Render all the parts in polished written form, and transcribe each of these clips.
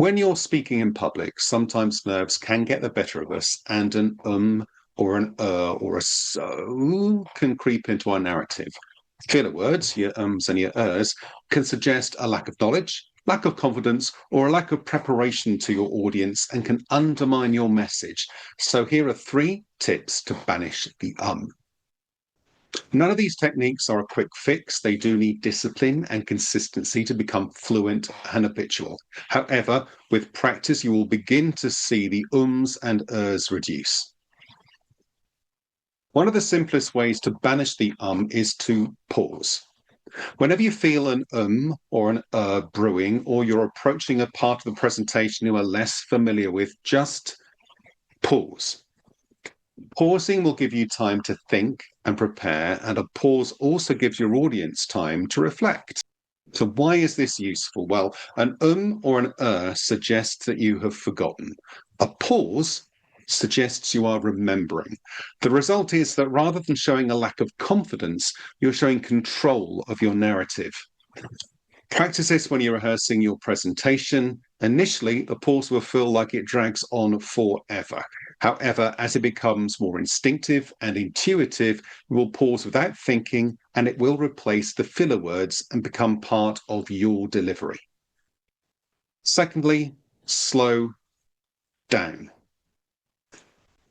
When you're speaking in public, sometimes nerves can get the better of us, and an or an or a so can creep into our narrative. Filler words, your ums and your ers, can suggest a lack of knowledge, lack of confidence, or a lack of preparation to your audience and can undermine your message. So here are 3 tips to banish the None of these techniques are a quick fix. They do need discipline and consistency to become fluent and habitual. However, with practice, you will begin to see the ums and ers reduce. One of the simplest ways to banish the is to pause. Whenever you feel an or an brewing, or you're approaching a part of the presentation you are less familiar with, just pause. Pausing will give you time to think and prepare, and a pause also gives your audience time to reflect. So why is this useful? Well, an or an suggests that you have forgotten. A pause suggests you are remembering. The result is that rather than showing a lack of confidence, you're showing control of your narrative. Practice this when you're rehearsing your presentation. Initially, the pause will feel like it drags on forever. However, as it becomes more instinctive and intuitive, you will pause without thinking, and it will replace the filler words and become part of your delivery. Secondly, slow down.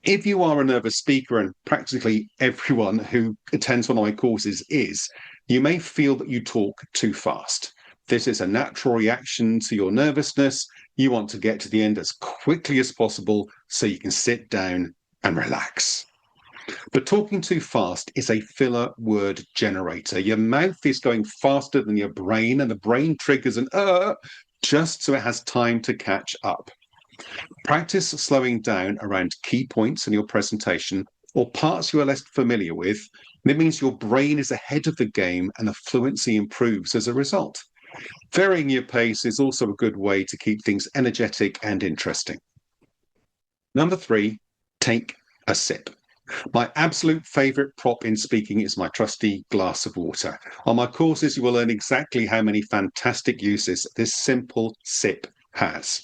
If you are a nervous speaker, and practically everyone who attends one of my courses is, you may feel that you talk too fast. This is a natural reaction to your nervousness. You want to get to the end as quickly as possible so you can sit down and relax. But talking too fast is a filler word generator. Your mouth is going faster than your brain, and the brain triggers an just so it has time to catch up. Practice slowing down around key points in your presentation or parts you are less familiar with. It means your brain is ahead of the game and the fluency improves as a result. Varying your pace is also a good way to keep things energetic and interesting. Number 3, take a sip. My absolute favorite prop in speaking is my trusty glass of water. On my courses, you will learn exactly how many fantastic uses this simple sip has.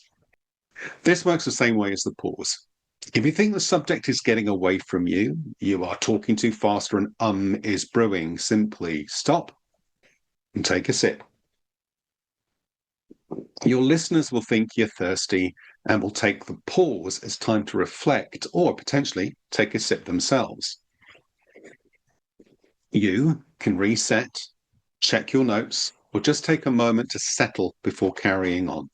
This works the same way as the pause. If you think the subject is getting away from you, you are talking too fast, or an is brewing, simply stop and take a sip. Your listeners will think you're thirsty and will take the pause as time to reflect or potentially take a sip themselves. You can reset, check your notes, or just take a moment to settle before carrying on.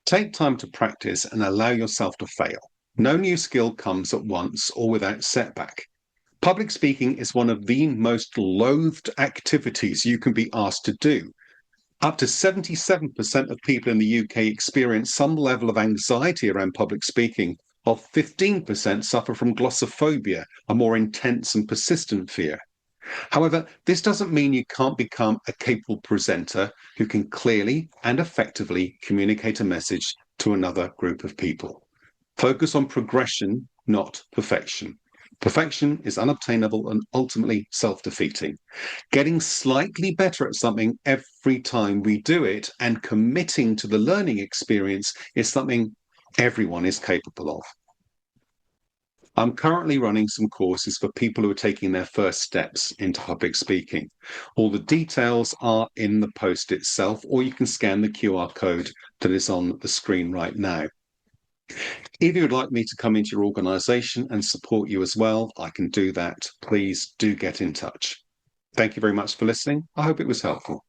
Take time to practice and allow yourself to fail. No new skill comes at once or without setback. Public speaking is one of the most loathed activities you can be asked to do. Up to 77% of people in the UK experience some level of anxiety around public speaking, while 15% suffer from glossophobia, a more intense and persistent fear. However, this doesn't mean you can't become a capable presenter who can clearly and effectively communicate a message to another group of people. Focus on progression, not perfection. Perfection is unobtainable and ultimately self-defeating. Getting slightly better at something every time we do it and committing to the learning experience is something everyone is capable of. I'm currently running some courses for people who are taking their first steps into public speaking. All the details are in the post itself, or you can scan the QR code that is on the screen right now. If you would like me to come into your organisation and support you as well, I can do that. Please do get in touch. Thank you very much for listening. I hope it was helpful.